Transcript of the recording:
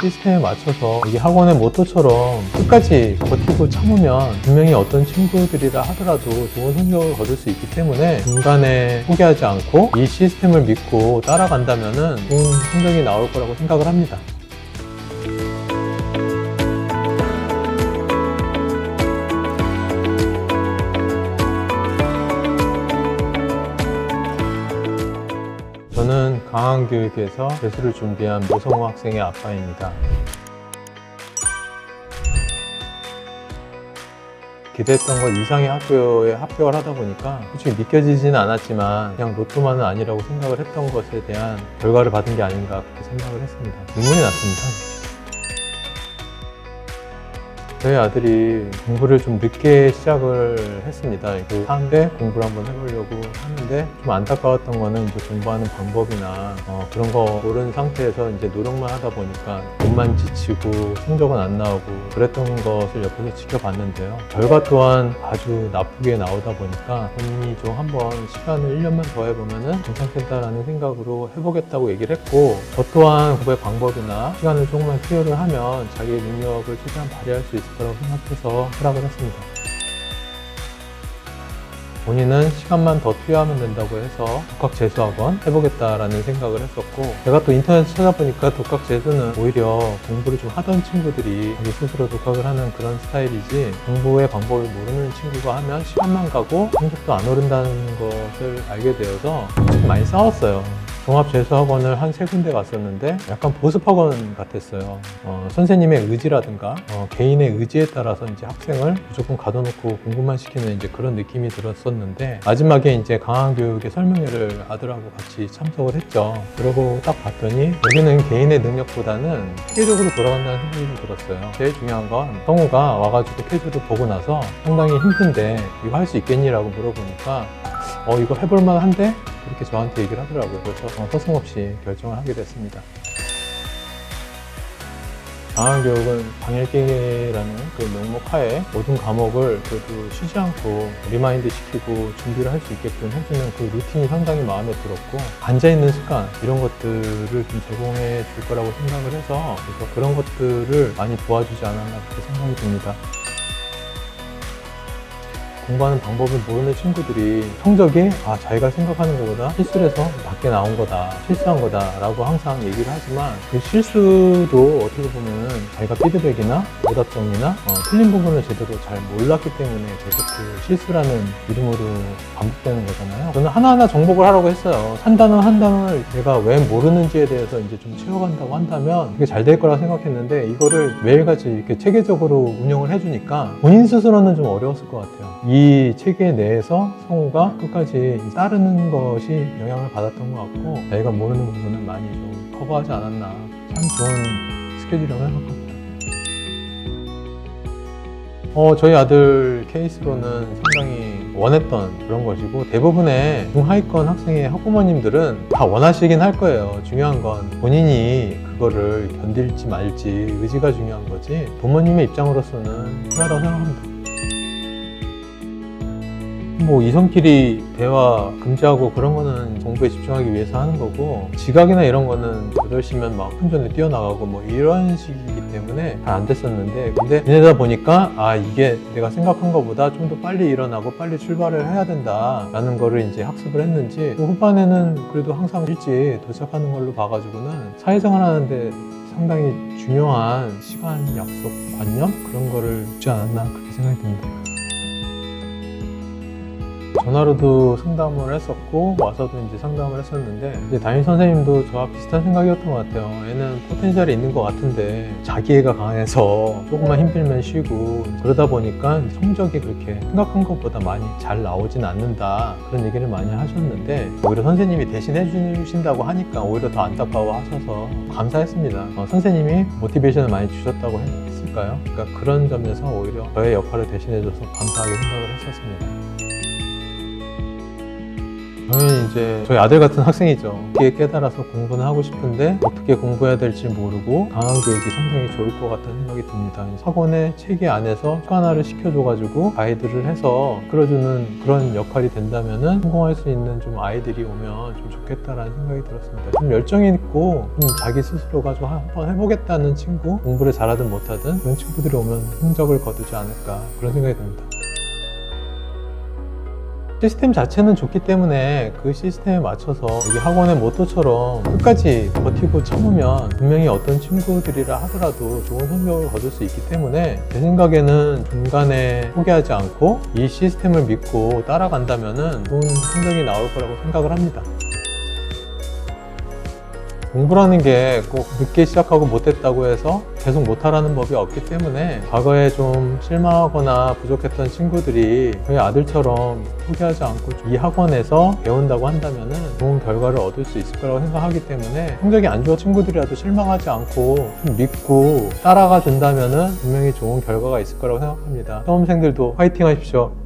시스템에 맞춰서 이 학원의 모토처럼 끝까지 버티고 참으면 분명히 어떤 친구들이라 하더라도 좋은 성적을 거둘 수 있기 때문에 중간에 포기하지 않고 이 시스템을 믿고 따라간다면 좋은 성적이 나올 거라고 생각을 합니다. 저는 강한교육에서 재수를 준비한 모성우 학생의 아빠입니다. 기대했던 것 이상의 학교에 합격을 하다 보니까 솔직히 믿겨지지는 않았지만 그냥 로또만은 아니라고 생각을 했던 것에 대한 결과를 받은 게 아닌가 그렇게 생각을 했습니다. 눈물이 났습니다. 저희 아들이 공부를 좀 늦게 시작을 했습니다. 그 사는데 공부를 한번 해보려고 하는데 좀 안타까웠던 거는 이제 공부하는 방법이나 그런 거 모르는 상태에서 이제 노력만 하다 보니까 몸만 지치고 성적은 안 나오고 그랬던 것을 옆에서 지켜봤는데요. 결과 또한 아주 나쁘게 나오다 보니까 본인이 좀 한번 시간을 1년만 더 해보면은 괜찮겠다라는 생각으로 해보겠다고 얘기를 했고, 저 또한 공부의 방법이나 시간을 조금만 투여를 하면 자기의 능력을 최대한 발휘할 수 있을 거라고 생각해서 허락을 했습니다. 본인은 시간만 더 투여하면 된다고 해서 독학재수학원 해보겠다라는 생각을 했었고, 제가 또 인터넷에 찾아보니까 독학재수는 오히려 공부를 좀 하던 친구들이 자기 스스로 독학을 하는 그런 스타일이지, 공부의 방법을 모르는 친구가 하면 시간만 가고 성적도 안 오른다는 것을 알게 되어서 솔직히 많이 싸웠어요. 종합재수학원을 한 3군데 갔었는데 약간 보습학원 같았어요. 선생님의 의지라든가 개인의 의지에 따라서 이제 학생을 무조건 가둬놓고 공부만 시키는 이제 그런 느낌이 들었었는데, 마지막에 이제 강한교육의 설명회를 아들하고 같이 참석을 했죠. 그러고 딱 봤더니 여기는 개인의 능력보다는 체계적으로 돌아간다는 생각이 들었어요. 제일 중요한 건 성우가 와가지고 페이지를 보고 나서 상당히 힘든데 이거 할 수 있겠니라고 물어보니까 이거 해볼만 한데? 그렇게 저한테 얘기를 하더라고요. 그래서 서슴없이 결정을 하게 됐습니다. 강한교육은 당일기라는 그 명목 하에 모든 과목을 그래도 쉬지 않고 리마인드 시키고 준비를 할 수 있게끔 해주는 그 루틴이 상당히 마음에 들었고, 앉아있는 습관 이런 것들을 좀 제공해 줄 거라고 생각을 해서 그래서 그런 것들을 많이 도와주지 않았나 그렇게 생각이 듭니다. 공부하는 방법을 모르는 친구들이 성적이 자기가 생각하는 것보다 실수를 해서 낮게 나온 거다, 실수한 거다 라고 항상 얘기를 하지만, 그 실수도 어떻게 보면은 자기가 피드백이나 오답정리나 틀린 부분을 제대로 잘 몰랐기 때문에 계속 그 실수라는 이름으로 반복되는 거잖아요. 저는 하나하나 정복을 하라고 했어요. 한 단어를 내가 왜 모르는지에 대해서 이제 좀 채워간다고 한다면 그게 잘 될 거라 생각했는데, 이거를 매일같이 이렇게 체계적으로 운영을 해주니까 본인 스스로는 좀 어려웠을 것 같아요. 이 체계 내에서 성우가 끝까지 따르는 것이 영향을 받았던 것 같고, 자기가 모르는 부분은 많이 좀 커버하지 않았나, 참 좋은 스케줄이라고 생각합니다. 저희 아들 케이스로는 상당히 원했던 그런 것이고, 대부분의 중하위권 학생의 학부모님들은 다 원하시긴 할 거예요. 중요한 건 본인이 그거를 견딜지 말지 의지가 중요한 거지, 부모님의 입장으로서는 필요하다고 생각합니다. 뭐 이성끼리 대화 금지하고 그런 거는 공부에 집중하기 위해서 하는 거고, 지각이나 이런 거는 8시면 막 hun전에 뛰어나가고 뭐 이런 식이기 때문에 잘 안 됐었는데, 근데 지내다 보니까 이게 내가 생각한 것보다 좀 더 빨리 일어나고 빨리 출발을 해야 된다 라는 거를 이제 학습을 했는지, 후반에는 그래도 항상 일찍 도착하는 걸로 봐가지고는 사회생활 하는데 상당히 중요한 시간 약속 관념 그런 거를 주지 않았나 그렇게 생각이 듭니다. 전화로도 상담을 했었고 와서도 이제 상담을 했었는데, 이제 담임 선생님도 저와 비슷한 생각이었던 것 같아요. 애는 포텐셜이 있는 것 같은데 자기애가 강해서 조금만 힘들면 쉬고 그러다 보니까 성적이 그렇게 생각한 것보다 많이 잘 나오진 않는다, 그런 얘기를 많이 하셨는데, 오히려 선생님이 대신해 주신다고 하니까 오히려 더 안타까워 하셔서 감사했습니다. 선생님이 모티베이션을 많이 주셨다고 했을까요? 그러니까 그런 점에서 오히려 저의 역할을 대신해 줘서 감사하게 생각을 했었습니다. 당연히 이제 저희 아들 같은 학생이죠. 이게 깨달아서 공부는 하고 싶은데 어떻게 공부해야 될지 모르고 강한 교육이 상당히 좋을 것 같다는 생각이 듭니다. 학원의 체계 안에서 습관화를 시켜줘가지고 가이드를 해서 끌어주는 그런 역할이 된다면은 성공할 수 있는 좀 아이들이 오면 좀 좋겠다라는 생각이 들었습니다. 좀 열정이 있고 좀 자기 스스로가 좀 한번 해보겠다는 친구, 공부를 잘하든 못하든 그런 친구들이 오면 성적을 거두지 않을까 그런 생각이 듭니다. 시스템 자체는 좋기 때문에 그 시스템에 맞춰서 여기 학원의 모토처럼 끝까지 버티고 참으면 분명히 어떤 친구들이라 하더라도 좋은 성적을 거둘 수 있기 때문에 제 생각에는 중간에 포기하지 않고 이 시스템을 믿고 따라간다면 좋은 성적이 나올 거라고 생각을 합니다. 공부라는 게 꼭 늦게 시작하고 못했다고 해서 계속 못하라는 법이 없기 때문에 과거에 좀 실망하거나 부족했던 친구들이 저희 아들처럼 포기하지 않고 이 학원에서 배운다고 한다면 좋은 결과를 얻을 수 있을 거라고 생각하기 때문에 성적이 안 좋은 친구들이라도 실망하지 않고 좀 믿고 따라가 준다면 분명히 좋은 결과가 있을 거라고 생각합니다. 수험생들도 화이팅 하십시오.